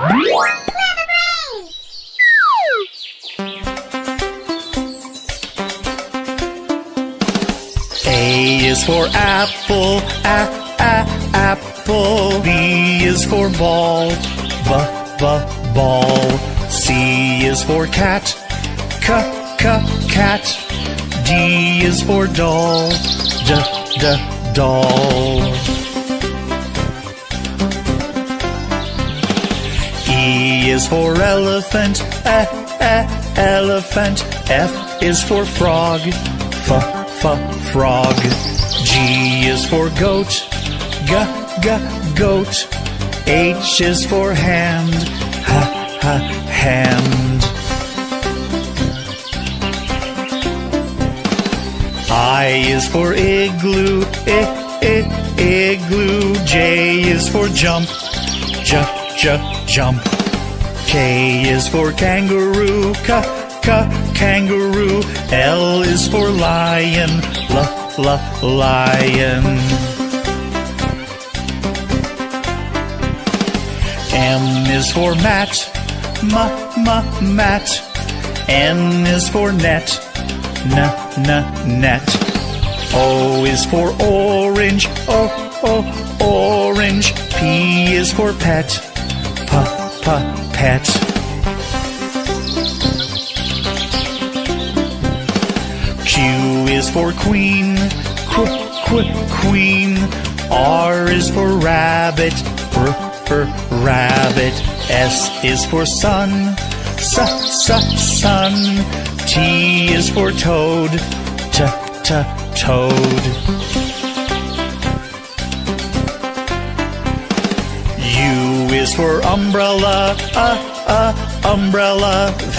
A is for apple, apple. B is for ball, ball. C is for cat, cat. D is for doll, doll. E is for elephant, elephant. F is for frog, frog. G is for goat, goat. H is for hand, hand. I is for igloo, igloo. J is for jump, jump. K is for kangaroo, kangaroo. L is for lion, lion. M is for mat, mat. N is for net, net. O is for orange, orange. P is for pet, pet. Q is for queen, queen. R is for rabbit, rabbit. S is for sun, sun. T is for toad, toad. U is for umbrella, umbrella. V